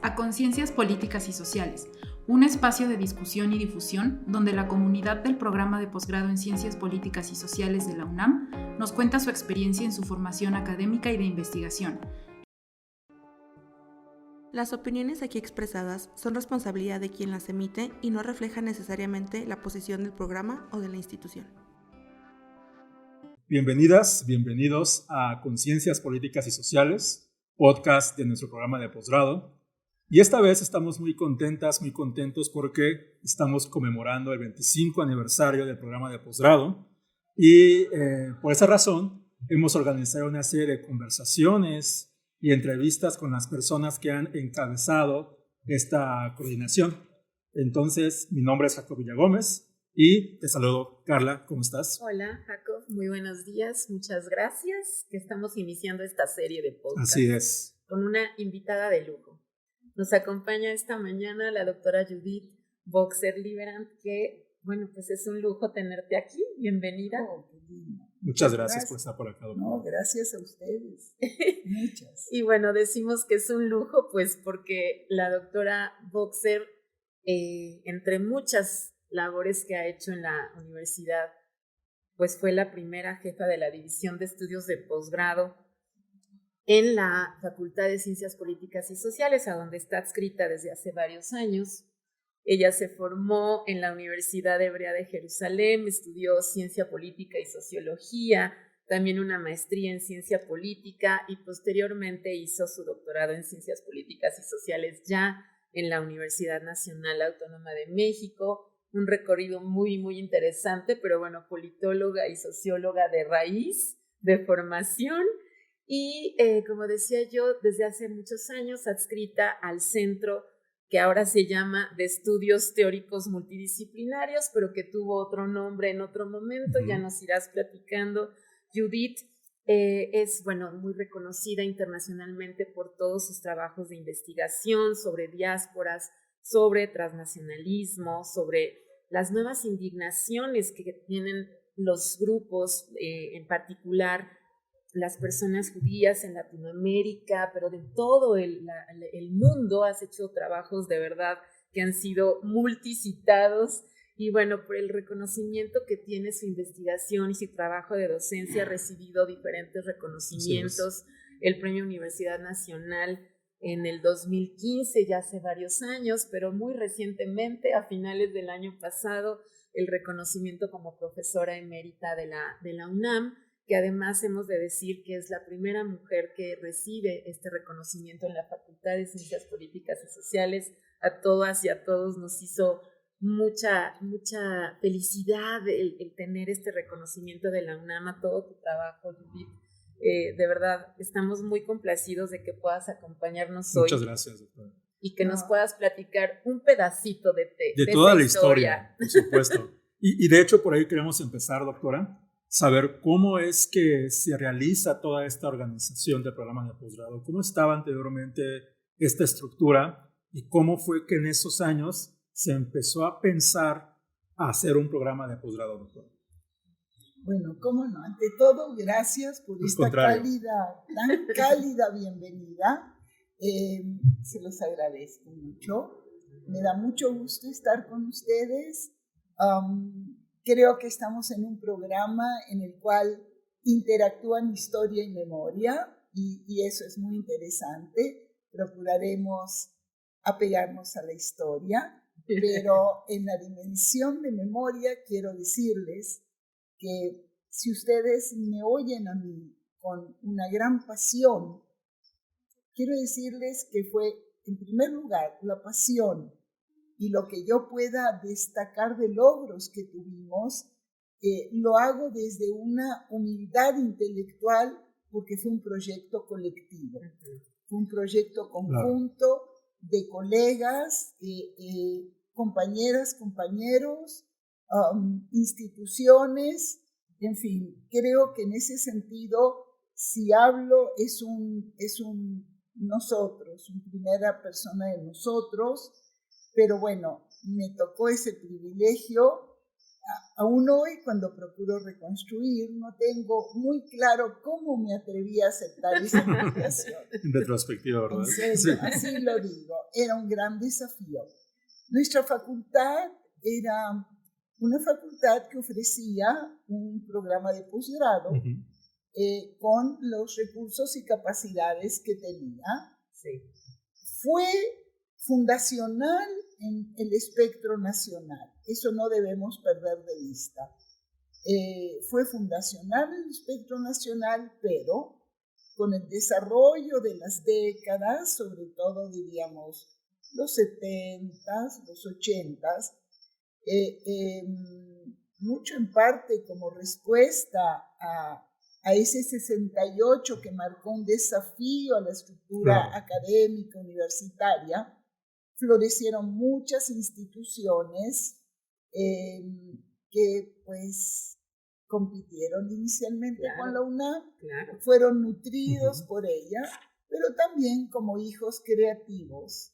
a Conciencias Políticas y Sociales, un espacio de discusión y difusión donde la comunidad del programa de posgrado en Ciencias Políticas y Sociales de la UNAM nos cuenta su experiencia en su formación académica y de investigación. Las opiniones aquí expresadas son responsabilidad de quien las emite y no reflejan necesariamente la posición del programa o de la institución. Bienvenidas, bienvenidos a Conciencias Políticas y Sociales, podcast de nuestro programa de posgrado. Y esta vez estamos muy contentos porque estamos conmemorando el 25 aniversario del programa de posgrado y por esa razón hemos organizado una serie de conversaciones y entrevistas con las personas que han encabezado esta coordinación. Entonces, mi nombre es Jacob Villagómez y te saludo. Carla, ¿cómo estás? Hola, Jacob, muy buenos días, muchas gracias, que estamos iniciando esta serie de podcasts. Así es. Con una invitada de lujo. Nos acompaña esta mañana la doctora Judith Boxer-Liberant, que, bueno, pues es un lujo tenerte aquí. Bienvenida. Oh, qué lindo. Muchas gracias por estar por acá, doctora. No, gracias a ustedes. Muchas. Y bueno, decimos que es un lujo, pues porque la doctora Boxer, entre muchas labores que ha hecho en la universidad, pues fue la primera jefa de la División de Estudios de Posgrado en la Facultad de Ciencias Políticas y Sociales, a donde está adscrita desde hace varios años. Ella se formó en la Universidad Hebrea de Jerusalén, estudió Ciencia Política y Sociología, también una maestría en Ciencia Política y posteriormente hizo su doctorado en Ciencias Políticas y Sociales ya en la Universidad Nacional Autónoma de México. Un recorrido muy, muy interesante, pero bueno, politóloga y socióloga de raíz, de formación. Y como decía yo, desde hace muchos años adscrita al centro que ahora se llama de Estudios Teóricos Multidisciplinarios, pero que tuvo otro nombre en otro momento, ya nos irás platicando. Judith es, bueno, muy reconocida internacionalmente por todos sus trabajos de investigación sobre diásporas, sobre transnacionalismo, sobre las nuevas indignaciones que tienen los grupos, en particular las personas judías en Latinoamérica, pero de todo el mundo. Has hecho trabajos de verdad que han sido multicitados y bueno, por el reconocimiento que tiene su investigación y su trabajo de docencia, ha recibido diferentes reconocimientos, el Premio Universidad Nacional en el 2015, ya hace varios años, pero muy recientemente, a finales del año pasado, el reconocimiento como profesora emérita de la UNAM, que además hemos de decir que es la primera mujer que recibe este reconocimiento en la Facultad de Ciencias Políticas y Sociales. A todas y a todos nos hizo mucha felicidad el tener este reconocimiento de la UNAM, a todo tu trabajo, Judith. De verdad, estamos muy complacidos de que puedas acompañarnos hoy. Muchas gracias, doctora. Y que nos puedas platicar un pedacito de toda la historia, por supuesto. Y de hecho, por ahí queremos empezar, doctora, saber cómo es que se realiza toda esta organización del programa de posgrado, cómo estaba anteriormente esta estructura y cómo fue que en esos años se empezó a pensar a hacer un programa de posgrado, doctora. Bueno, cómo no, ante todo, gracias por esta tan cálida bienvenida. Se los agradezco mucho. Me da mucho gusto estar con ustedes. Creo que estamos en un programa en el cual interactúan historia y memoria y eso es muy interesante. Procuraremos apegarnos a la historia, pero en la dimensión de memoria quiero decirles que si ustedes me oyen a mí con una gran pasión, quiero decirles que fue, en primer lugar, la pasión y lo que yo pueda destacar de logros que tuvimos, lo hago desde una humildad intelectual porque fue un proyecto colectivo, fue un proyecto conjunto de colegas, compañeras, compañeros, instituciones, en fin, creo que en ese sentido, si hablo, es un nosotros, una primera persona de nosotros, pero bueno, me tocó ese privilegio Aún hoy, cuando procuro reconstruir, no tengo muy claro cómo me atreví a aceptar esa invitación. En retrospectiva, ¿verdad? En serio, sí. Así lo digo. Era un gran desafío. Nuestra facultad era una facultad que ofrecía un programa de posgrado con los recursos y capacidades que tenía. Sí. Fue fundacional en el espectro nacional. Eso no debemos perder de vista. Fue fundacional en el espectro nacional, pero con el desarrollo de las décadas, sobre todo diríamos los 70s, los 80s, mucho en parte como respuesta a ese 68 que marcó un desafío a la estructura académica universitaria, florecieron muchas instituciones que pues compitieron inicialmente con la UNAM, fueron nutridos por ella, pero también como hijos creativos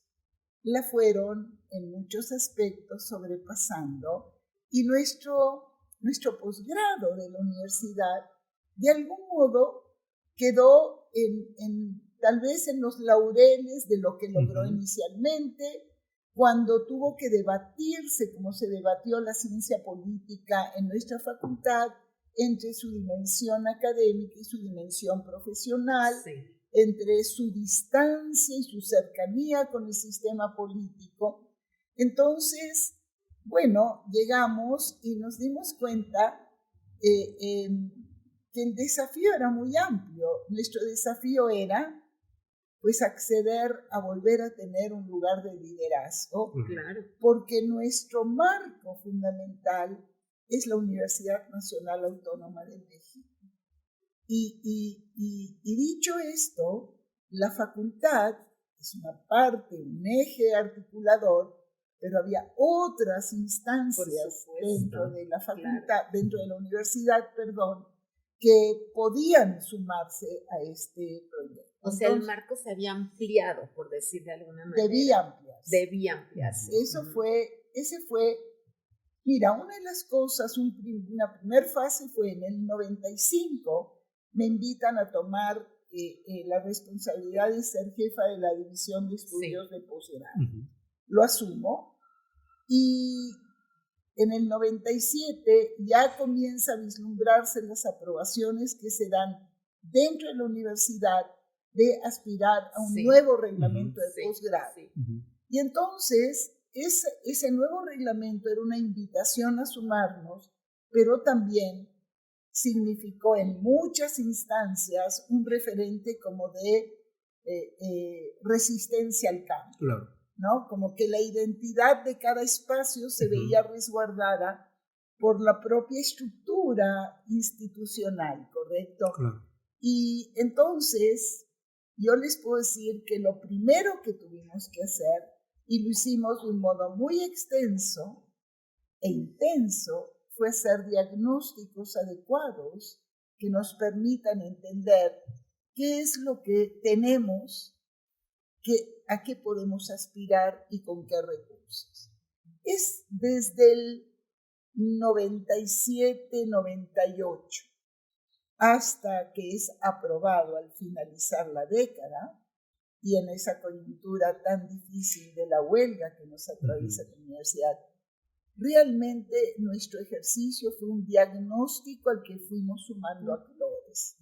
la fueron en muchos aspectos sobrepasando, y nuestro posgrado de la universidad de algún modo quedó tal vez en los laureles de lo que logró inicialmente, cuando tuvo que debatirse, como se debatió la ciencia política en nuestra facultad, entre su dimensión académica y su dimensión profesional, entre su distancia y su cercanía con el sistema político. Entonces, bueno, llegamos y nos dimos cuenta que el desafío era muy amplio. Nuestro desafío era pues acceder a volver a tener un lugar de liderazgo, porque nuestro marco fundamental es la Universidad Nacional Autónoma de México. Y dicho esto, la facultad es una parte, un eje articulador, pero había otras instancias dentro de la facultad, dentro de la universidad, que podían sumarse a este proyecto. O sea, el marco se había ampliado, por decir de alguna manera. Debía ampliarse. Ese fue, mira, una de las cosas, una primera fase fue en el 95, me invitan a tomar la responsabilidad de ser jefa de la División de Estudios de Posgrado. Lo asumo, y en el 97 ya comienza a vislumbrarse las aprobaciones que se dan dentro de la universidad de aspirar a un nuevo reglamento de posgrado. Y entonces ese nuevo reglamento era una invitación a sumarnos, pero también significó en muchas instancias un referente como de resistencia al cambio, ¿no? Como que la identidad de cada espacio se veía resguardada por la propia estructura institucional, ¿correcto? Y entonces yo les puedo decir que lo primero que tuvimos que hacer, y lo hicimos de un modo muy extenso e intenso, fue hacer diagnósticos adecuados que nos permitan entender qué es lo que tenemos, a qué podemos aspirar y con qué recursos. Es desde el 97, 98, hasta que es aprobado al finalizar la década, y en esa coyuntura tan difícil de la huelga que nos atraviesa la universidad, realmente nuestro ejercicio fue un diagnóstico al que fuimos sumando actores.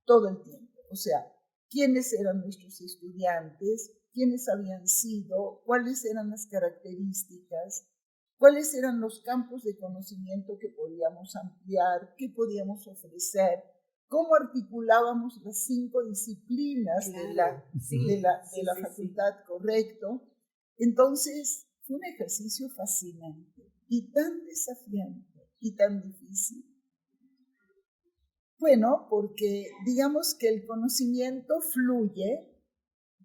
Todo el tiempo. O sea, quiénes eran nuestros estudiantes, quiénes habían sido, cuáles eran las características, cuáles eran los campos de conocimiento que podíamos ampliar, qué podíamos ofrecer, cómo articulábamos las 5 disciplinas de la facultad, correcto. Entonces, fue un ejercicio fascinante y tan desafiante y tan difícil. Bueno, porque digamos que el conocimiento fluye,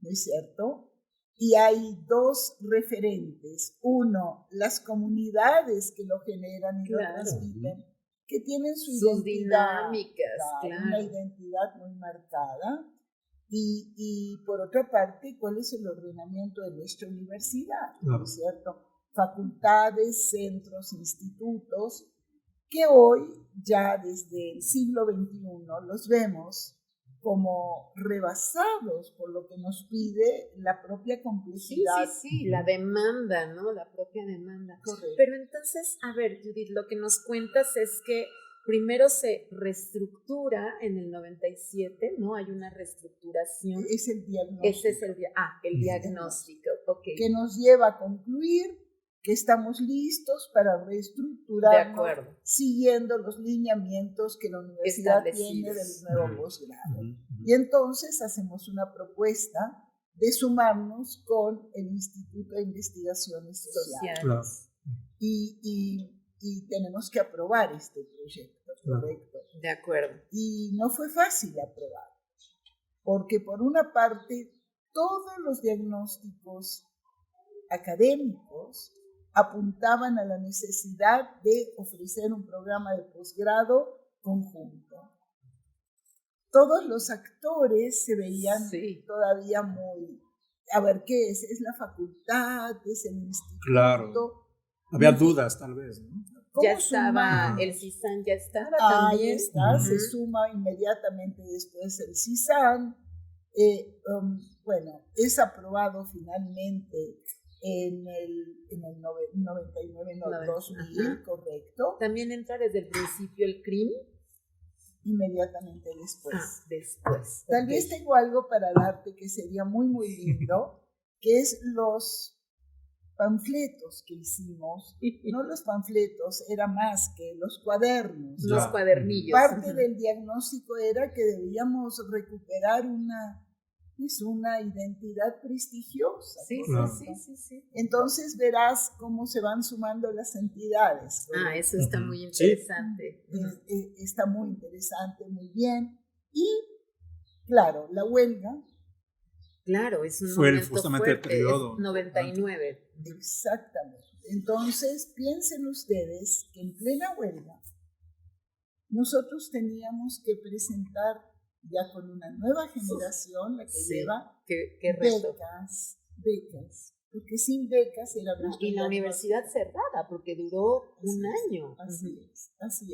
¿no es cierto? Y hay 2 referentes. Uno, las comunidades que lo generan y lo transmiten, que tienen sus dinámicas, una identidad muy marcada. Y por otra parte, ¿cuál es el ordenamiento de nuestra universidad? ¿No es cierto? facultades, centros, institutos, que hoy, ya desde el siglo XXI, los vemos como rebasados por lo que nos pide la propia complejidad. Sí, la demanda, ¿no? La propia demanda. Correcto. Pero entonces, a ver, Judith, lo que nos cuentas es que primero se reestructura en el 97, ¿no? Hay una reestructuración. Es el diagnóstico. Ese es el diagnóstico, ok. Que nos lleva a concluir que estamos listos para reestructurarnos siguiendo los lineamientos que la universidad tiene del nuevo posgrado. Y entonces hacemos una propuesta de sumarnos con el Instituto de Investigaciones Sociales. Claro. Y tenemos que aprobar este proyecto, ¿correcto? De acuerdo. Y no fue fácil aprobar, porque por una parte todos los diagnósticos académicos apuntaban a la necesidad de ofrecer un programa de posgrado conjunto. Todos los actores se veían todavía muy... A ver, ¿qué es? ¿Es la facultad? ¿Es el instituto? Claro. Había dudas, tal vez, ¿no? Ya estaba, el CISAN ya estaba también. Ahí está, Uh-huh. Se suma inmediatamente después el CISAN. Bueno, es aprobado finalmente en el 99, no, 2000, correcto. También entra desde el principio el CRIM. Inmediatamente después. Después. Tal vez tengo algo para darte que sería muy, muy lindo, que es los panfletos que hicimos. No los panfletos, era más que los cuadernos. Los cuadernillos. Parte del diagnóstico era que debíamos recuperar una identidad prestigiosa. Sí. Entonces verás cómo se van sumando las entidades. Eso está muy interesante. Está muy interesante, muy bien. Y, claro, la huelga. Claro, es un fue momento justamente fuerte, el periodo. 99. Exactamente. Entonces, piensen ustedes que en plena huelga nosotros teníamos que presentar ya con una nueva generación, la que lleva becas, porque sin becas era y la universidad cerrada, porque duró un año. Así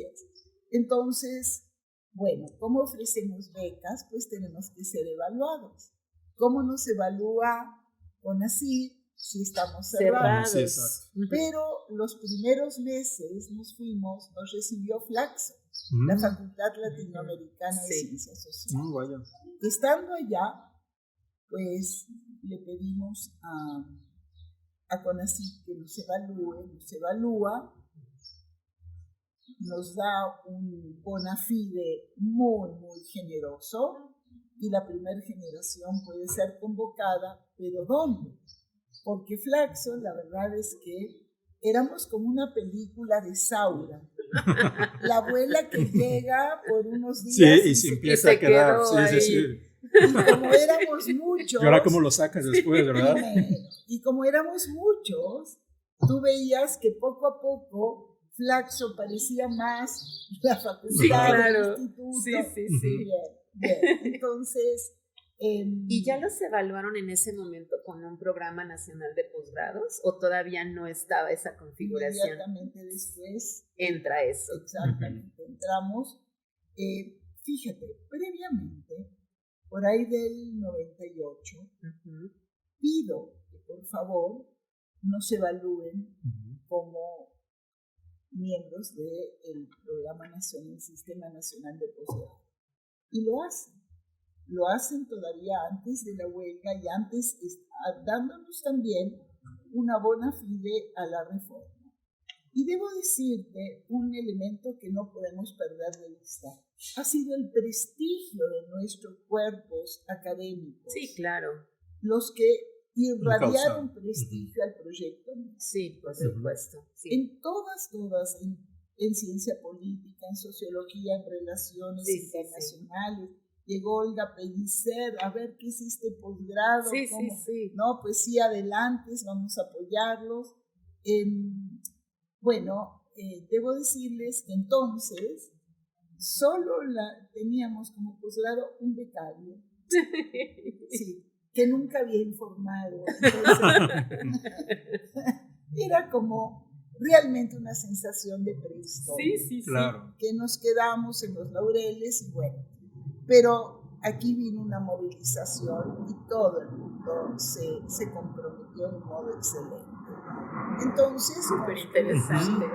es. Entonces, bueno, ¿cómo ofrecemos becas? Pues tenemos que ser evaluados. ¿Cómo nos evalúa CONACYT si estamos cerrados? Pero los primeros meses nos recibió Flaxo, la Facultad Latinoamericana de Ciencias Sociales. Estando allá, pues le pedimos a CONACYT que nos evalúa, nos da un bona fide muy, muy generoso y la primera generación puede ser convocada, pero ¿dónde? Porque Flaxo, la verdad es que éramos como una película de Saura. La abuela que llega por unos días y se empieza a quedar. Y como éramos muchos... ¿Y ahora cómo lo sacas después, verdad? Y como éramos muchos, tú veías que poco a poco Flaxo parecía más la facultad, el instituto. Sí. Bien. Entonces... ¿Y ya los evaluaron en ese momento con un programa nacional de posgrados o todavía no estaba esa configuración? Inmediatamente después entra eso. Exactamente, entramos. Fíjate, previamente, por ahí del 98, pido que por favor nos evalúen como miembros del Programa Nacional, el Sistema Nacional de Posgrado. Y lo hacen. Lo hacen todavía antes de la huelga y antes dándonos también una bona fide a la reforma. Y debo decirte un elemento que no podemos perder de vista. Ha sido el prestigio de nuestros cuerpos académicos. Sí, claro. Los que irradiaron prestigio al proyecto. Sí, por supuesto. Sí. En todas, en ciencia política, en sociología, en relaciones internacionales. Llegó Olga Pellicer, a ver qué es este posgrado. Sí. No, pues sí, adelante, vamos a apoyarlos. Debo decirles que entonces solo teníamos como posgrado un becario, que nunca había informado. Era como realmente una sensación de prehistoria. Sí. Claro. Que nos quedamos en los laureles y bueno, pero aquí vino una movilización y todo el mundo se comprometió de un modo excelente. Entonces, súper interesante,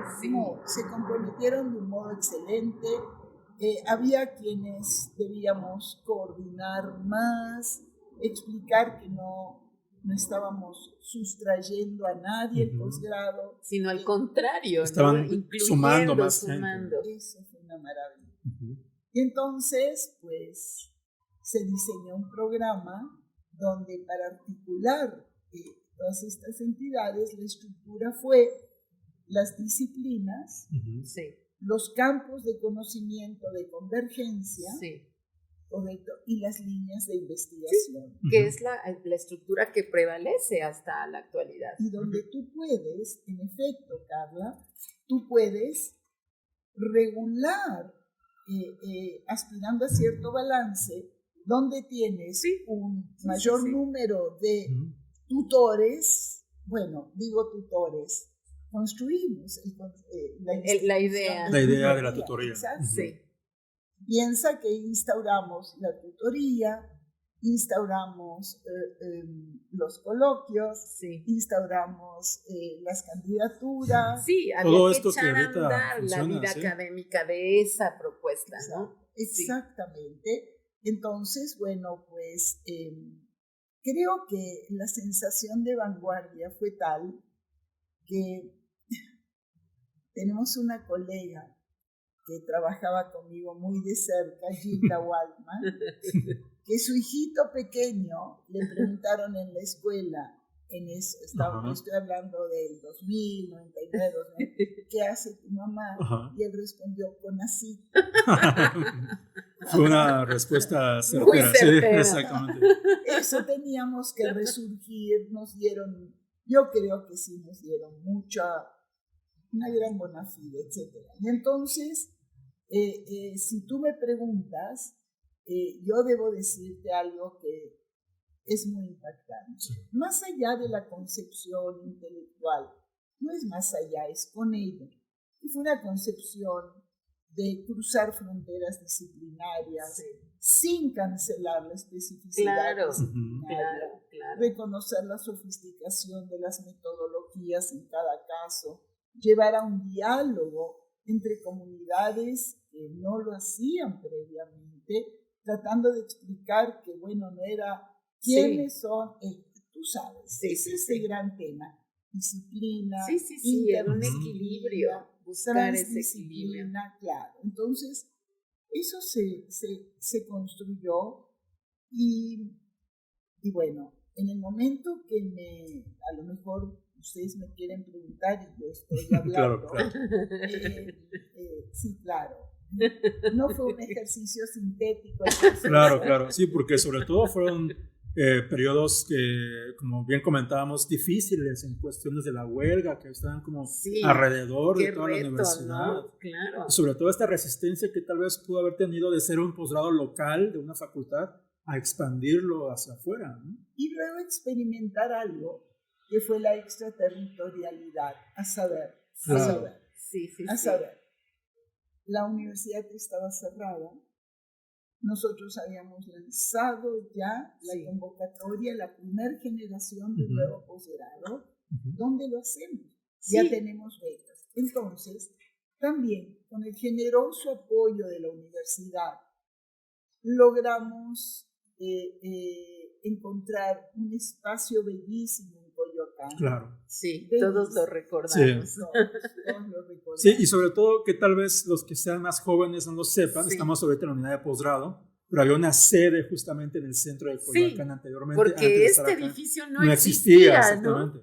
se comprometieron de un modo excelente. Había quienes debíamos coordinar más, explicar que no estábamos sustrayendo a nadie el posgrado, sino al contrario, estaban sumando más gente. Eso fue una maravilla. Y entonces, pues, se diseñó un programa donde para articular todas estas entidades, la estructura fue las disciplinas, los campos de conocimiento de convergencia, correcto, y las líneas de investigación. Sí, que es la estructura que prevalece hasta la actualidad. Y donde tú puedes, en efecto, Carla, tú puedes regular, aspirando a cierto balance, donde tienes un mayor número de tutores, bueno, digo tutores, construimos la idea de la tutoría. Piensa que instauramos la tutoría, instauramos los coloquios, instauramos las candidaturas. Sí, había que echar a andar la vida académica de esa propuesta, ¿no? Exactamente. Entonces, bueno, pues creo que la sensación de vanguardia fue tal que tenemos una colega que trabajaba conmigo muy de cerca, Gilda Waldman, que su hijito pequeño le preguntaron en la escuela, estoy hablando del 2000, 99, 2000, ¿qué hace tu mamá? Y él respondió con así. Fue una respuesta certera. Muy certera. Sí, exactamente. Eso teníamos que resurgir, yo creo que sí nos dieron una gran bona fide, etc. Y entonces, si tú me preguntas, yo debo decirte algo que es muy impactante. Sí. Más allá de la concepción intelectual, no es más allá, es con ella. Y fue una concepción de cruzar fronteras disciplinarias sin cancelar la especificidad disciplinaria, reconocer la sofisticación de las metodologías en cada caso, llevar a un diálogo entre comunidades que no lo hacían previamente, tratando de explicar que, bueno, no era quiénes son, tú sabes, ese es el gran tema, disciplina, un equilibrio, buscar ese equilibrio. Claro, entonces eso se construyó y bueno, en el momento que a lo mejor ustedes me quieren preguntar y yo estoy hablando. Claro. Sí, claro. No fue un ejercicio sintético. Claro. Sí, porque sobre todo fueron periodos que, como bien comentábamos, difíciles en cuestiones de la huelga, que estaban como alrededor de toda la universidad. ¿No? Claro. Y sobre todo esta resistencia que tal vez pudo haber tenido de ser un posgrado local de una facultad a expandirlo hacia afuera, ¿no? Y luego experimentar algo que fue la extraterritorialidad, a saber, la universidad estaba cerrada, nosotros habíamos lanzado ya la convocatoria, la primera generación de nuevo posgrado, ¿dónde lo hacemos? Ya tenemos becas. Entonces, también con el generoso apoyo de la universidad, logramos encontrar un espacio bellísimo en Coyoacán. Claro. Sí, todos lo recordamos. Todos lo recordamos. Sí, y sobre todo que tal vez los que sean más jóvenes no lo sepan, estamos ahorita en la unidad de posgrado, pero había una sede justamente en el centro de Coyoacán anteriormente. Porque este edificio no existía, exactamente.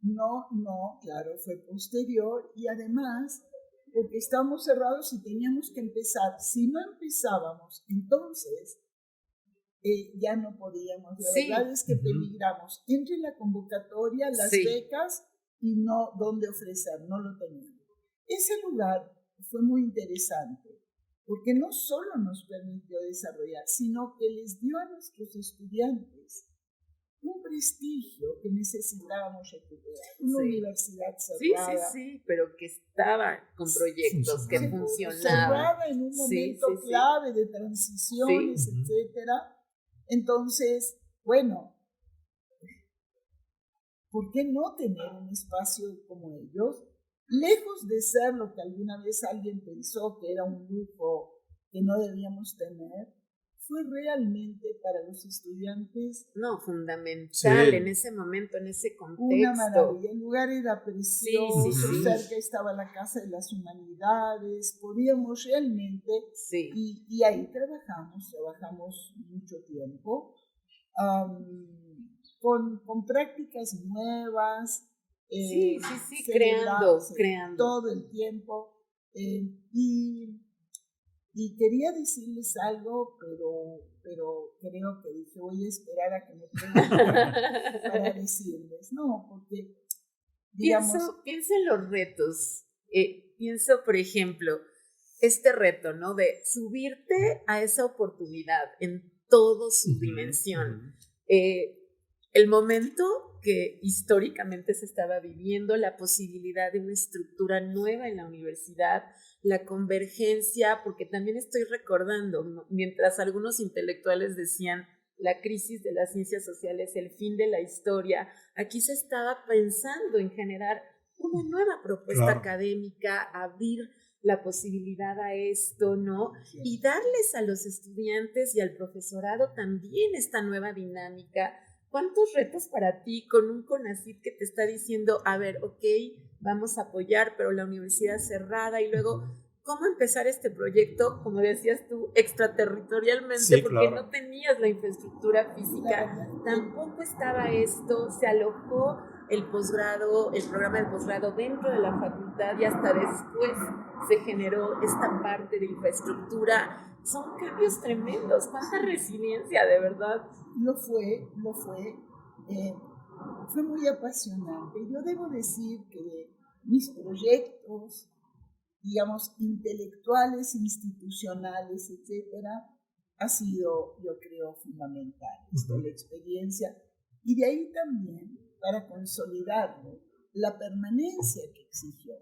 ¿no? No, claro, fue posterior y además porque estábamos cerrados y teníamos que empezar. Si no empezábamos, entonces ya no podíamos. La verdad es que peligramos entre la convocatoria, las becas y no dónde ofrecer, no lo teníamos. Ese lugar fue muy interesante porque no solo nos permitió desarrollar, sino que les dio a nuestros estudiantes un prestigio que necesitábamos recuperar. Una universidad Sí, cerrada. sí, pero que estaba con proyectos, que funcionaba. Cerrada en un momento clave de transiciones, etcétera. Entonces, bueno, ¿por qué no tener un espacio como ellos? Lejos de ser lo que alguna vez alguien pensó que era un lujo que no debíamos tener, fue realmente para los estudiantes fundamental en ese momento, en ese contexto. Una maravilla. El lugar era precioso, cerca estaba la Casa de las Humanidades, podíamos realmente, y ahí trabajamos mucho tiempo, con prácticas nuevas, creando todo el tiempo, y quería decirles algo, pero creo que dije, voy a esperar a que me pregunten para decirles. No, porque, digamos... Pienso en los retos. Pienso, por ejemplo, este reto, ¿no? De subirte a esa oportunidad en toda su dimensión. El momento que históricamente se estaba viviendo, la posibilidad de una estructura nueva en la universidad, la convergencia, porque también estoy recordando, ¿no? Mientras algunos intelectuales decían la crisis de las ciencias sociales, el fin de la historia, aquí se estaba pensando en generar una nueva propuesta académica, abrir la posibilidad a esto, ¿no? Y darles a los estudiantes y al profesorado también esta nueva dinámica. ¿Cuántos retos para ti con un CONACYT que te está diciendo, a ver, vamos a apoyar, pero la universidad cerrada, y luego, ¿cómo empezar este proyecto, como decías tú, extraterritorialmente? Porque no tenías la infraestructura física, tampoco estaba esto, se alojó el posgrado, el programa de posgrado dentro de la facultad, y hasta después se generó esta parte de infraestructura. Son cambios tremendos, cuánta resiliencia, de verdad. Lo fue muy apasionante. Yo debo decir que mis proyectos, digamos, intelectuales, institucionales, etcétera, ha sido, yo creo, fundamental la experiencia. Y de ahí también, para consolidarlo, la permanencia que exigió.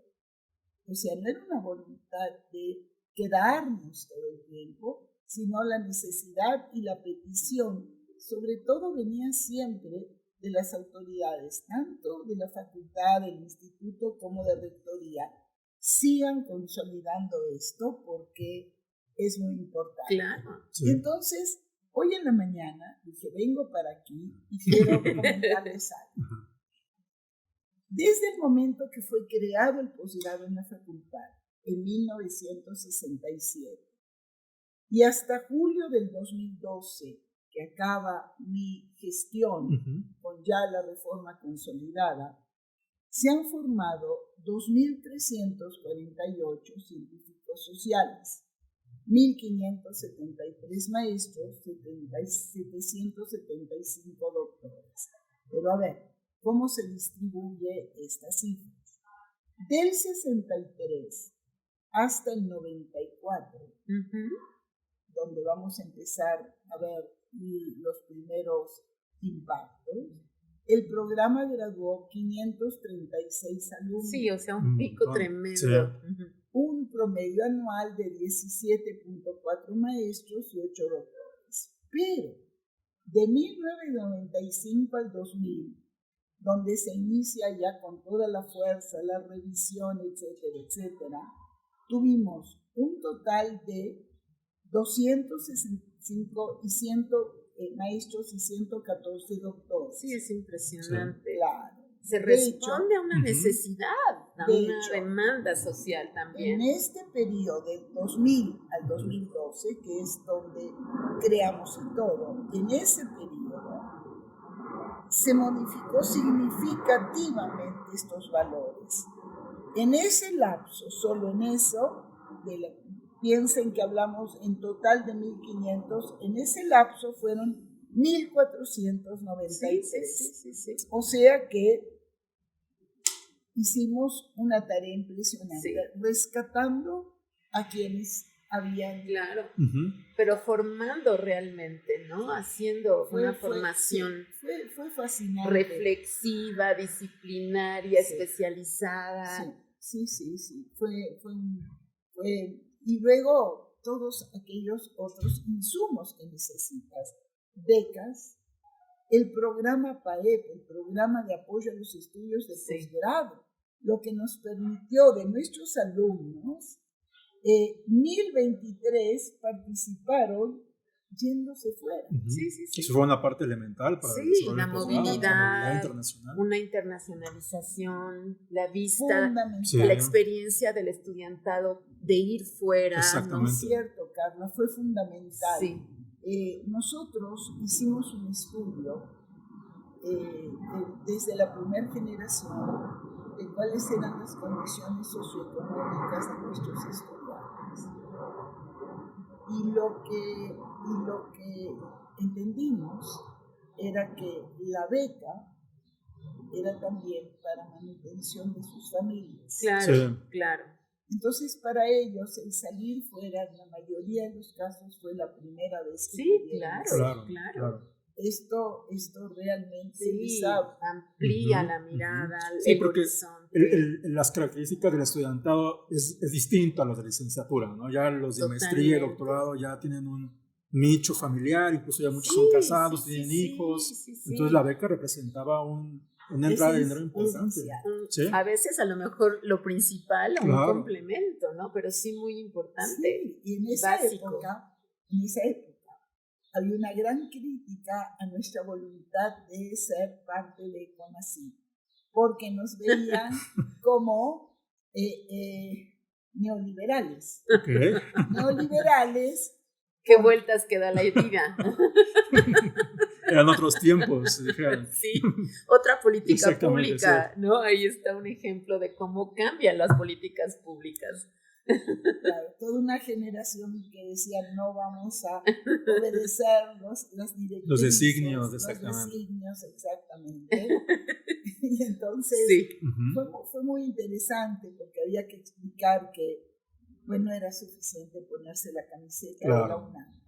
O sea, no era una voluntad de quedarnos todo el tiempo, sino la necesidad y la petición, sobre todo venía siempre de las autoridades, tanto de la facultad, del instituto, como de rectoría. Sigan consolidando esto porque es muy importante. Claro. Sí. Entonces, hoy en la mañana dije, vengo para aquí y quiero comentarles algo. Desde el momento que fue creado el posgrado en la facultad, en 1967, y hasta julio del 2012, que acaba mi gestión con ya la reforma consolidada, se han formado 2.348 científicos sociales, 1.573 maestros, 775 doctores. Pero a ver, ¿cómo se distribuye estas cifras? Del 63 hasta el 94, donde vamos a empezar a ver los primeros impactos, el programa graduó 536 alumnos. Sí, o sea, un pico tremendo. Sí. Un promedio anual de 17.4 maestros y 8 doctores. Pero de 1995 al 2000, donde se inicia ya con toda la fuerza, la revisión, etcétera, etcétera, tuvimos un total de 265 y 100 maestros y 114 doctores. Sí, es impresionante. Sí. Claro. Se responde a una necesidad, a una demanda social también. En este periodo del 2000 al 2012, que es donde creamos y todo, en ese periodo se modificó significativamente estos valores. En ese lapso, solo en eso, piensen que hablamos en total de 1.500, en ese lapso fueron 1.493. Sí. O sea que hicimos una tarea impresionante, rescatando a quienes habían... Claro, pero formando realmente, ¿no? Haciendo una formación fue fascinante. Reflexiva, disciplinaria, especializada. Sí. Y luego todos aquellos otros insumos que necesitas, becas, el programa PAEP, el programa de apoyo a los estudios de posgrado, lo que nos permitió de nuestros alumnos, 1023 participaron yéndose fuera. Eso fue una parte elemental para la movilidad internacional. Una internacionalización, la vista, la experiencia del estudiantado de ir fuera. ¿No es cierto, Carla? Fue fundamental. Nosotros hicimos un estudio desde la primera generación de cuáles eran las condiciones socioeconómicas de nuestros estudiantes. Y lo que entendimos era que la beca era también para manutención de sus familias. Claro. Entonces, para ellos, el salir fuera, en la mayoría de los casos, fue la primera vez que claro. Esto realmente amplía la mirada, el horizonte. Las características del estudiantado es distinto a los de licenciatura, ¿no? Ya los de maestría y doctorado ya tienen un nicho familiar, incluso ya muchos son casados, tienen hijos. Entonces la beca representaba una entrada de dinero importante. A veces a lo mejor lo principal, un complemento, ¿no? Pero sí muy importante. Y en esa época había una gran crítica a nuestra voluntad de ser parte de CONACYT, porque nos veían como neoliberales. Neoliberales. ¿Qué vueltas que da la vida? Eran otros tiempos, dijeron. Sí, otra política pública, ¿no? Ahí está un ejemplo de cómo cambian las políticas públicas. Claro, toda una generación que decía no vamos a obedecer las directrices, los designios, exactamente. Y entonces fue muy interesante porque había que explicar que no era suficiente ponerse la camiseta de la UNAM,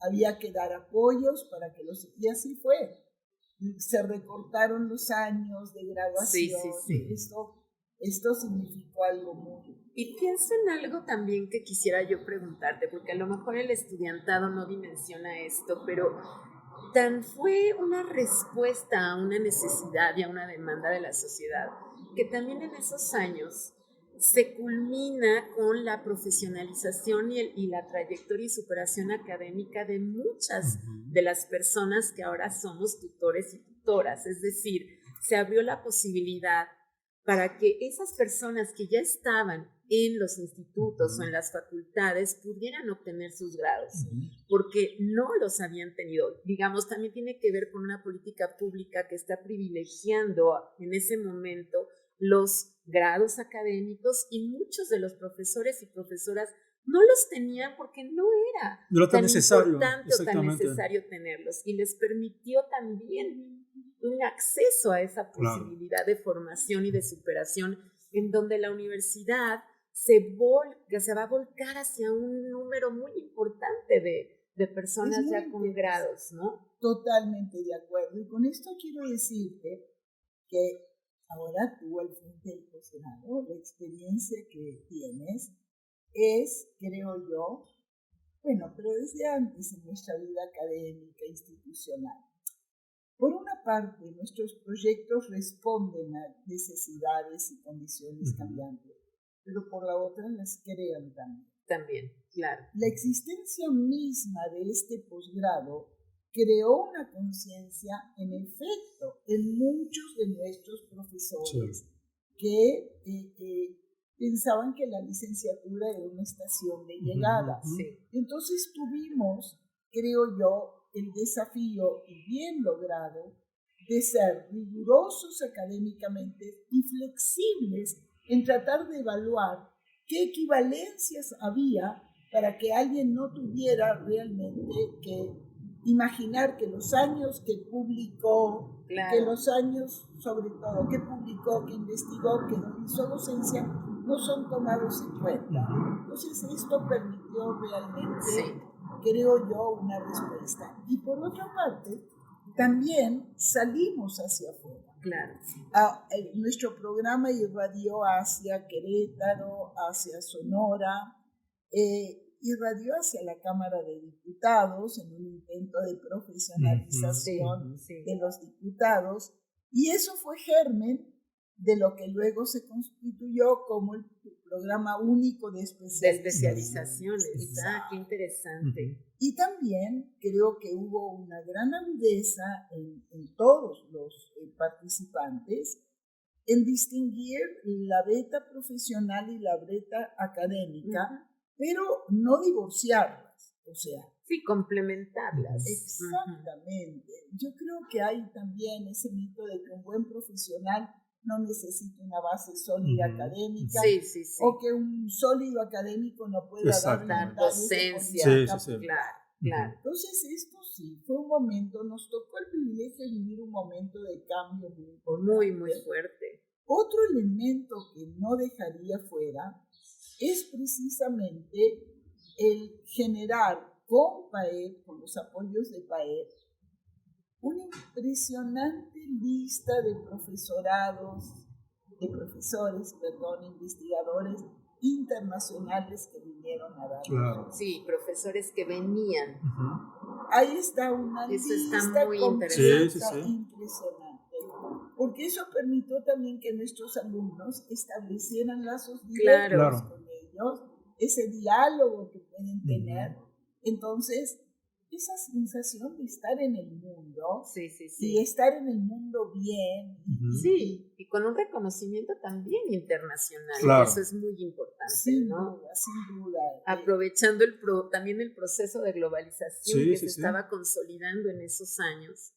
había que dar apoyos para que y así fue. Se recortaron los años de graduación. Esto significó algo muy... Y pienso en algo también que quisiera yo preguntarte, porque a lo mejor el estudiantado no dimensiona esto, pero fue una respuesta a una necesidad y a una demanda de la sociedad, que también en esos años se culmina con la profesionalización y la trayectoria y superación académica de muchas de las personas que ahora somos tutores y tutoras. Es decir, se abrió la posibilidad para que esas personas que ya estaban en los institutos o en las facultades pudieran obtener sus grados, porque no los habían tenido. Digamos, también tiene que ver con una política pública que está privilegiando en ese momento los grados académicos, y muchos de los profesores y profesoras no los tenían porque no era tan importante o tan necesario tenerlos, y les permitió también un acceso a esa posibilidad de formación y de superación, en donde la universidad se va a volcar hacia un número muy importante de personas ya con grados, ¿no? Totalmente de acuerdo. Y con esto quiero decirte que ahora tú, al frente del posgrado, la experiencia que tienes es, creo yo, pero desde antes en nuestra vida académica e institucional. Por una parte, nuestros proyectos responden a necesidades y condiciones cambiantes, pero por la otra las crean también. También, claro. La existencia misma de este posgrado creó una conciencia, en efecto, en muchos de nuestros profesores que pensaban que la licenciatura era una estación de llegada. Entonces tuvimos, creo yo, el desafío, y bien logrado, de ser rigurosos académicamente y flexibles en tratar de evaluar qué equivalencias había para que alguien no tuviera realmente que imaginar que los años que publicó, que los años sobre todo que publicó, que investigó, que hizo docencia, no son tomados en cuenta. Entonces esto permitió realmente, creo yo, una respuesta. Y por otra parte, también salimos hacia afuera. Claro. Nuestro programa irradió hacia Querétaro, hacia Sonora, irradió hacia la Cámara de Diputados en un intento de profesionalización de los diputados, y eso fue germen de lo que luego se constituyó como el programa único de especializaciones. Qué interesante. Y también creo que hubo una gran agudeza en todos los participantes en distinguir la beta profesional y la beta académica, pero no divorciarlas, o sea. Sí, complementarlas. Exactamente. Yo creo que hay también ese mito de que un buen profesional no necesita una base sólida académica, o que un sólido académico no pueda dar docencia. Claro. Entonces esto sí, fue un momento, nos tocó el privilegio de vivir un momento de cambio muy importante. Muy fuerte. Otro elemento que no dejaría fuera es precisamente el generar con PAEP, con los apoyos de PAEP, una impresionante lista de investigadores internacionales que vinieron a dar. Claro. Sí, profesores que venían. Ahí está una lista está muy interesante. Impresionante. Porque eso permitió también que nuestros alumnos establecieran lazos directos con ellos, ese diálogo que pueden tener. Entonces, esa sensación de estar en el mundo y estar en el mundo bien. Y con un reconocimiento también internacional. Eso es muy importante, sin ¿no? Duda, sin duda. Aprovechando también el proceso de globalización que se estaba consolidando en esos años.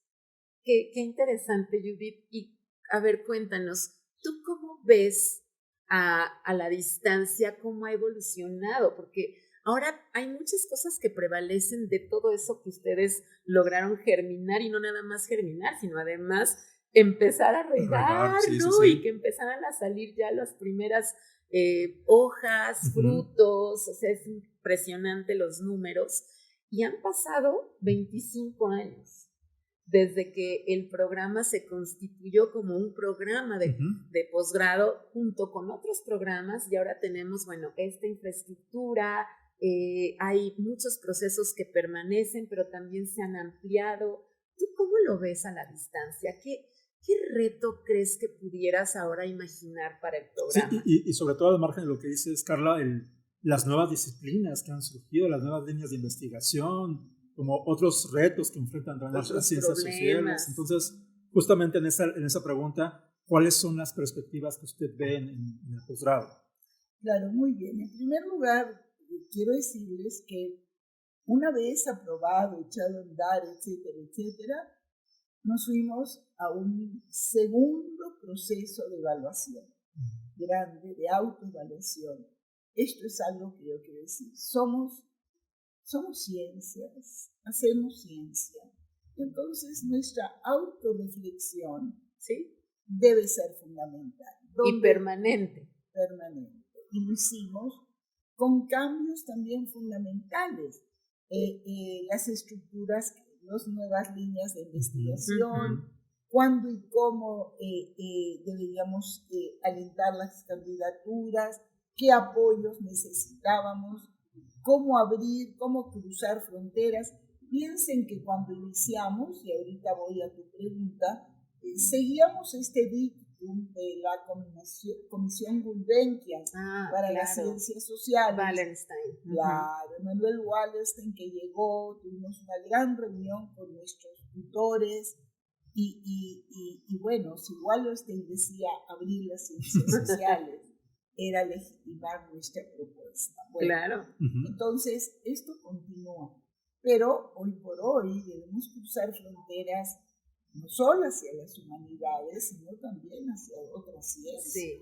Qué interesante, Judith. Y a ver, cuéntanos, ¿tú cómo ves a la distancia, cómo ha evolucionado? Porque ahora hay muchas cosas que prevalecen de todo eso que ustedes lograron germinar, y no nada más germinar, sino además empezar a regar, ¿no? Y que empezaran a salir ya las primeras hojas, frutos, o sea, es impresionante los números. Y han pasado 25 años desde que el programa se constituyó como un programa de posgrado junto con otros programas, y ahora tenemos, esta infraestructura. Hay muchos procesos que permanecen, pero también se han ampliado. ¿Tú cómo lo ves a la distancia? ¿Qué reto crees que pudieras ahora imaginar para el programa? Sí, y sobre todo al margen de lo que dices, Carla, las nuevas disciplinas que han surgido, las nuevas líneas de investigación, como otros retos que enfrentan las ciencias sociales. Entonces, justamente en esa pregunta, ¿cuáles son las perspectivas que usted ve en el posgrado? Claro, muy bien. En primer lugar, quiero decirles que una vez aprobado, echado a andar, etcétera, nos fuimos a un segundo proceso de evaluación grande, de autoevaluación. Esto es algo que yo quiero decir. Somos ciencias, hacemos ciencia. Entonces, nuestra autorreflexión debe ser fundamental. Y permanente. Y lo hicimos con cambios también fundamentales. Las estructuras, las nuevas líneas de investigación, cuándo y cómo deberíamos alentar las candidaturas, qué apoyos necesitábamos, cómo abrir, cómo cruzar fronteras. Piensen que cuando iniciamos, y ahorita voy a tu pregunta, seguíamos este dictum de la Comisión Gulbenkian para las ciencias sociales. Wallerstein. Claro, Emanuel Wallerstein, que llegó, tuvimos una gran reunión con nuestros tutores, y bueno, si Wallerstein decía abrir las ciencias sociales, era legitimar nuestra propuesta. Bueno, claro. Entonces, esto continúa. Pero hoy por hoy debemos cruzar fronteras no solo hacia las humanidades, sino también hacia otras ciencias. Sí,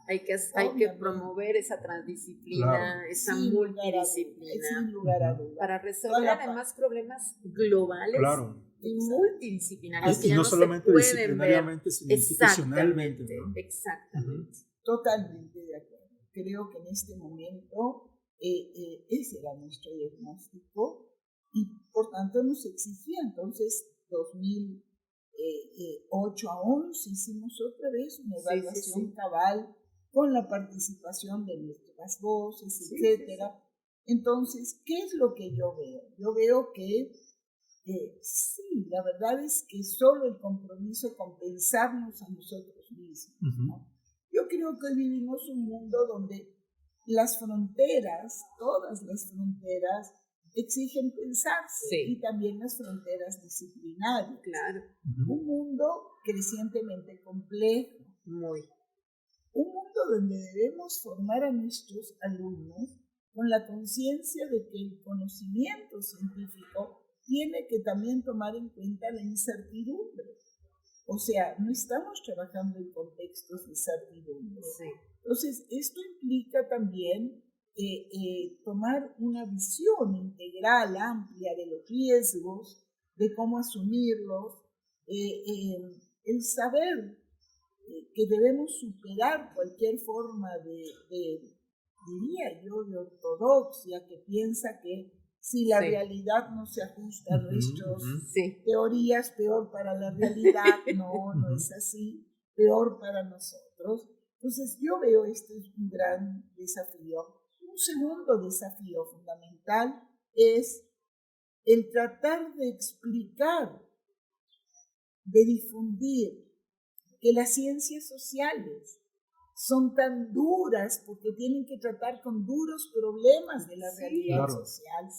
hay que promover esa transdisciplina, esa multidisciplina. Sin lugar a dudas. Para resolver además problemas globales y multidisciplinarios. Y no solamente disciplinariamente, sino institucionalmente. Exactamente. Totalmente de acuerdo. creo que en este momento ese era nuestro diagnóstico y por tanto nos exigía. Entonces, 2008 a 11 hicimos otra vez una evaluación cabal con la participación de nuestras voces, etcétera. Entonces, ¿qué es lo que yo veo? Yo veo que sí, la verdad es que solo el compromiso con pensarnos a nosotros mismos, ¿no? Yo creo que hoy vivimos un mundo donde las fronteras, todas las fronteras, exigen pensarse, y también las fronteras disciplinarias. Claro. Un mundo crecientemente complejo. Muy. Un mundo donde debemos formar a nuestros alumnos con la conciencia de que el conocimiento científico tiene que también tomar en cuenta la incertidumbre. O sea, no estamos trabajando en contextos de incertidumbre. Entonces, esto implica también tomar una visión integral, amplia de los riesgos, de cómo asumirlos, el saber que debemos superar cualquier forma diría yo, de ortodoxia que piensa que si la realidad no se ajusta a nuestras teorías, peor para la realidad. No es así, peor para nosotros. Entonces yo veo este es un gran desafío. Un segundo desafío fundamental es el tratar de explicar, de difundir que las ciencias sociales son tan duras porque tienen que tratar con duros problemas de la realidad social,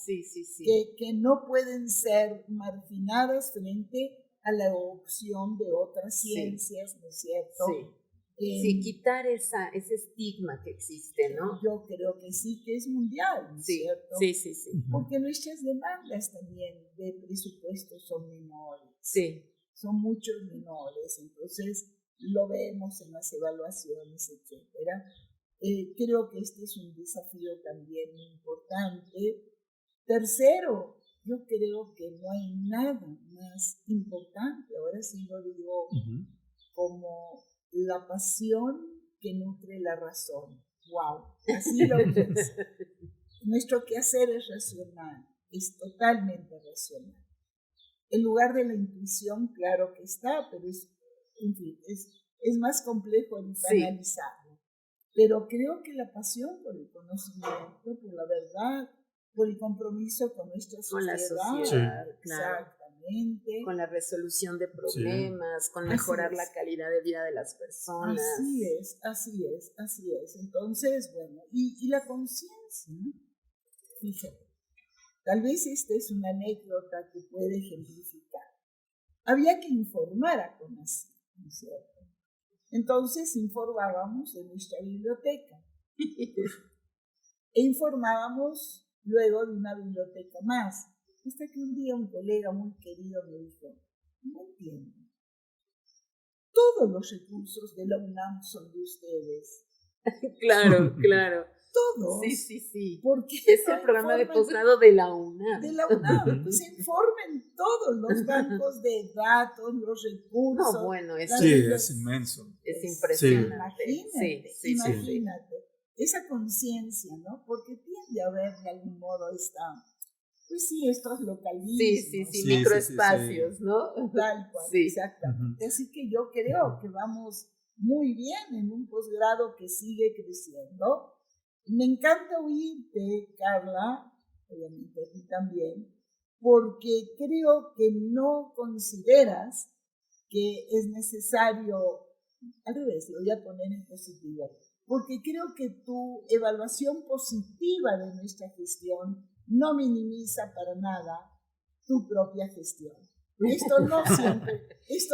que no pueden ser marginadas frente a la opción de otras ciencias, ¿no es cierto? Quitar ese estigma que existe, ¿no? Yo creo que sí, que es mundial, ¿no es cierto? Sí. Porque nuestras demandas también de presupuesto son menores. Son muchos menores, entonces lo vemos en las evaluaciones, etcétera. Creo que este es un desafío también importante. Tercero, yo creo que no hay nada más importante, ahora sí lo digo, como la pasión que nutre la razón. ¡Wow! Así lo pienso. Nuestro quehacer es racional, es totalmente racional. En lugar de la intuición, claro que está, pero es más complejo analizarlo. Pero creo que la pasión por el conocimiento, por la verdad, por el compromiso con nuestra sociedad, exactamente, con la resolución de problemas, con mejorar la calidad de vida de las personas. Así es. Entonces, bueno, y la conciencia, ¿no? Fíjate, tal vez esta es una anécdota que puede ejemplificar. Había que informar a CONACYT, ¿no es cierto? Entonces informábamos de nuestra biblioteca e informábamos luego de una biblioteca más, hasta que un día un colega muy querido me dijo: no entiendo, todos los recursos de la UNAM son de ustedes. Claro. Todos. Sí. Porque es el programa de posgrado de la UNAM. De la UNAM. Pues informen todos los bancos de datos, los recursos. No, bueno, eso es inmenso. Es impresionante. Imagínate. Esa conciencia, ¿no? Porque tiende a haber de algún modo estos localismos. Microespacios, ¿no? Tal cual, exactamente. Así que yo creo que vamos muy bien en un posgrado que sigue creciendo. Me encanta oírte, Carla, obviamente a ti también, porque creo que no consideras que es necesario, al revés, lo voy a poner en positivo, porque creo que tu evaluación positiva de nuestra gestión no minimiza para nada tu propia gestión. Esto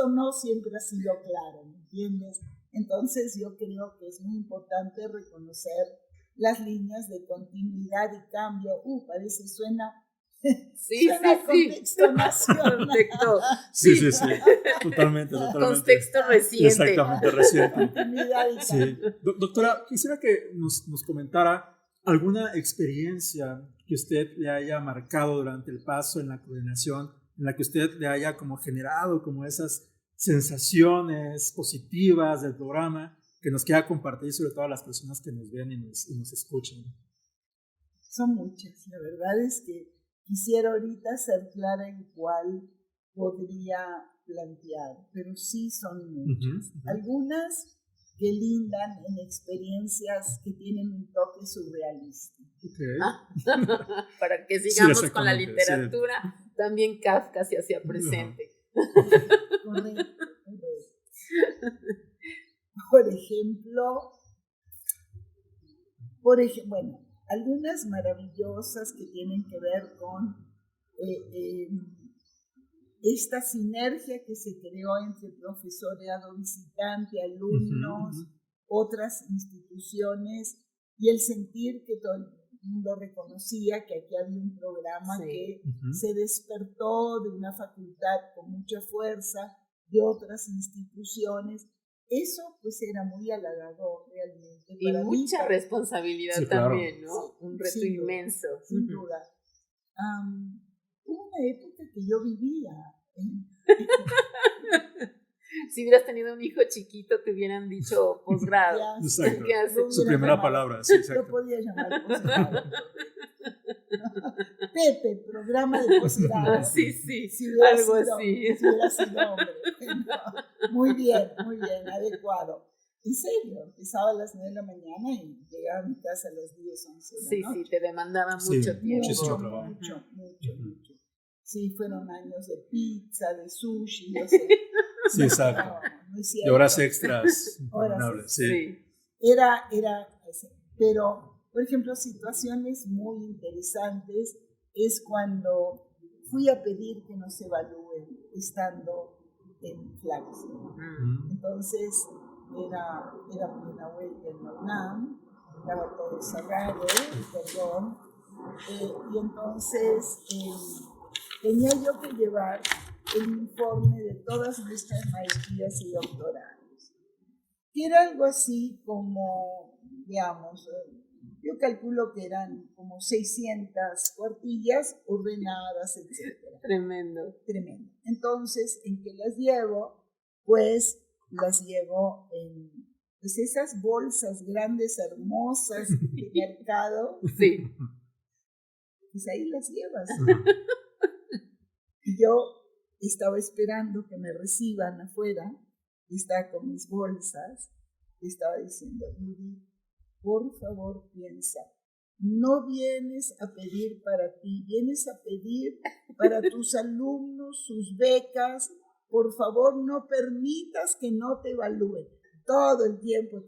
no siempre ha sido claro, ¿me entiendes? Entonces yo creo que es muy importante reconocer las líneas de continuidad y cambio. Parece suena contexto nacional. Sí. Totalmente. Contexto reciente. Exactamente, reciente. Continuidad y cambio. Doctora, quisiera que nos comentara alguna experiencia que usted le haya marcado durante el paso en la coordinación, en la que usted le haya como generado como esas sensaciones positivas del programa que nos quiera compartir, sobre todo a las personas que nos ven y nos escuchan? Son muchas. La verdad es que quisiera ahorita ser clara en cuál podría plantear, pero sí son muchas. Algunas que lindan en experiencias que tienen un toque surrealista. Para que sigamos con la literatura, también Kafka se hacía presente. Correcto. Por ejemplo, bueno, algunas maravillosas que tienen que ver con esta sinergia que se creó entre profesorado visitante, alumnos, otras instituciones, y el sentir que todo el mundo reconocía que aquí había un programa que se despertó de una facultad con mucha fuerza, de otras instituciones. Eso pues era muy halagador realmente. Y para mucha mí, responsabilidad también, ¿no? Sí, un reto inmenso. Sin duda. Hubo una época que yo vivía. Si hubieras tenido un hijo chiquito, te hubieran dicho posgrado. Exacto. Su primera palabra. Sí, exacto. Lo podía llamar posgrado. Pepe, programa de posgrado. Sí, algo así. Si hubiera sido hombre. No, muy bien, adecuado. En serio, empezaba a las 9 de la mañana y llegaba a mi casa a las 10, 11 de la noche. Sí, te demandaba mucho tiempo. Mucho. Sí, fueron años de pizza, de sushi, no sé. Sí, exacto. No de horas extras. Sí. Era pero, por ejemplo, situaciones muy interesantes es cuando fui a pedir que nos evalúen estando en clase. Entonces, era una huelga en la UNAM, estaba todo cerrado, perdón, y entonces tenía yo que llevar el informe de todas nuestras maestrías y doctorados, que era algo así como, digamos, yo calculo que eran como 600 cuartillas ordenadas, etc. Tremendo. Entonces, ¿en qué las llevo? Pues las llevo en pues esas bolsas grandes, hermosas de mercado. Sí. Pues ahí las llevas. Y yo estaba esperando que me reciban afuera, estaba con mis bolsas, estaba diciendo, Yuri, por favor piensa, no vienes a pedir para ti, vienes a pedir para tus alumnos, sus becas, por favor no permitas que no te evalúen, todo el tiempo,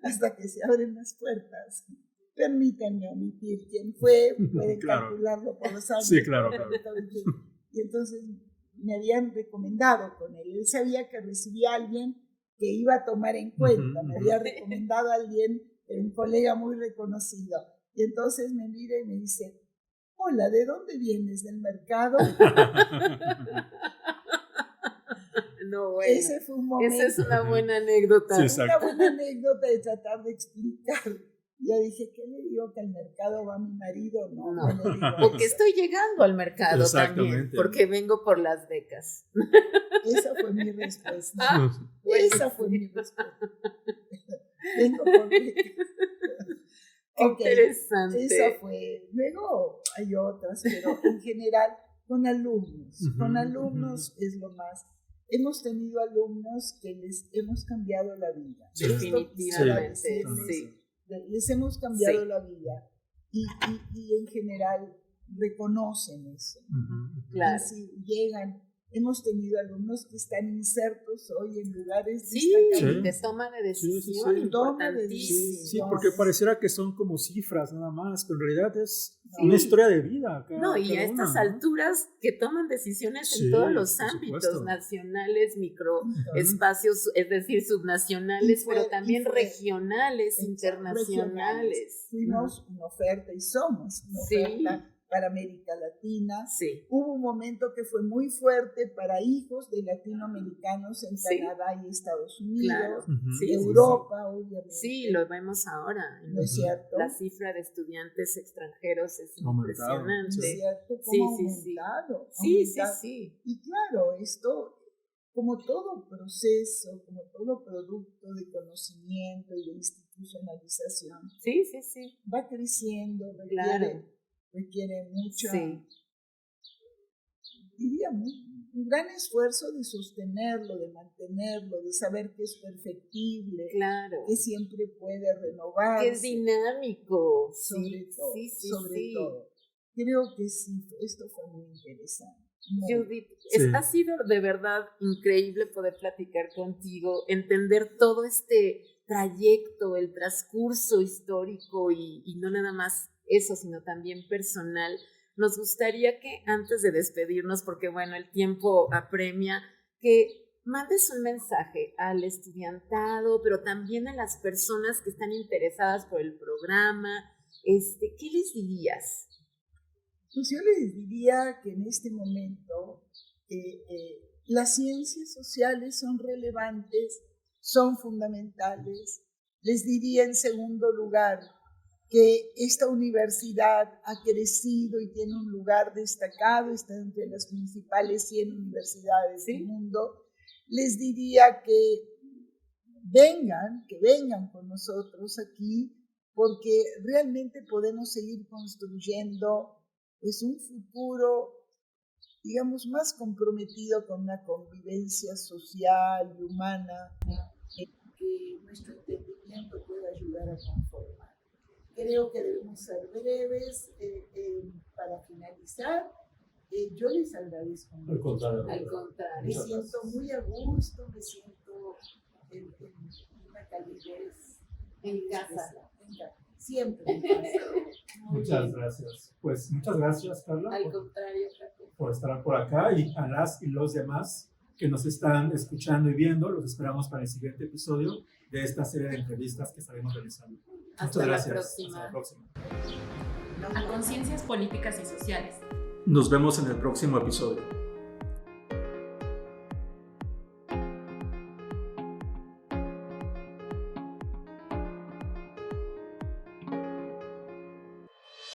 hasta que se abren las puertas. Permítanme omitir quién fue, pueden calcularlo por los años. Sí, claro. Y entonces me habían recomendado con él. Él sabía que recibía a alguien que iba a tomar en cuenta. Me había recomendado a alguien, un colega muy reconocido. Y entonces me mira y me dice, hola, ¿de dónde vienes? ¿Del mercado? No, bueno. Ese fue un momento. Esa es una buena anécdota. Sí, una buena anécdota de tratar de explicar. Yo dije, ¿qué le digo? ¿Que al mercado va mi marido? No le digo porque estoy llegando al mercado también, porque vengo por las becas. Esa fue mi respuesta. Vengo por becas. Interesante. Esa fue. Luego hay otras, pero en general con alumnos. Con alumnos es lo más. Hemos tenido alumnos que les hemos cambiado la vida. Definitivamente, sí. Les hemos cambiado la vida y en general reconocen eso. Claro. Así llegan. Hemos tenido alumnos que están insertos hoy en lugares de toma de decisión. Sí, porque pareciera que son como cifras nada más, pero en realidad es una historia de vida. Y a estas alturas que toman decisiones en todos los ámbitos, nacionales, microespacios, es decir, subnacionales, pero también regionales, internacionales. Fuimos una oferta y somos una oferta para América Latina. Hubo un momento que fue muy fuerte para hijos de latinoamericanos en Canadá y Estados Unidos, Europa, obviamente. Sí, lo vemos ahora. ¿No es cierto? La cifra de estudiantes extranjeros es impresionante. ¿No es cierto? ¿Cómo ha aumentado? Sí. Y claro, esto como todo proceso, como todo producto de conocimiento y de institucionalización, sí, va creciendo, requiere mucha, diría, un gran esfuerzo de sostenerlo, de mantenerlo, de saber que es perfectible, que siempre puede renovarse. Que es dinámico. Sobre todo. Creo que sí, esto fue muy interesante. Judith, ha sido de verdad increíble poder platicar contigo, entender todo este trayecto, el transcurso histórico y no nada más eso, sino también personal. Nos gustaría que antes de despedirnos, porque bueno, el tiempo apremia, que mandes un mensaje al estudiantado, pero también a las personas que están interesadas por el programa. ¿Qué les dirías? Pues yo les diría que en este momento las ciencias sociales son relevantes, son fundamentales. Les diría en segundo lugar que esta universidad ha crecido y tiene un lugar destacado, está entre las principales 100 universidades del mundo. Les diría que vengan con nosotros aquí, porque realmente podemos seguir construyendo un futuro, digamos, más comprometido con una convivencia social y humana que nuestro entendimiento pueda ayudar a conformar. Creo que debemos ser breves. Para finalizar, yo les agradezco mucho. Al contrario. Me siento muy a gusto, me siento en una calidez. En casa. Siempre en casa. Muchas gracias. Pues muchas gracias, Carla. Al contrario, Jacob. Por estar por acá, y a las y los demás que nos están escuchando y viendo, los esperamos para el siguiente episodio de esta serie de entrevistas que estaremos realizando. Muchas gracias. Hasta la próxima. A Conciencias Políticas y Sociales. Nos vemos en el próximo episodio.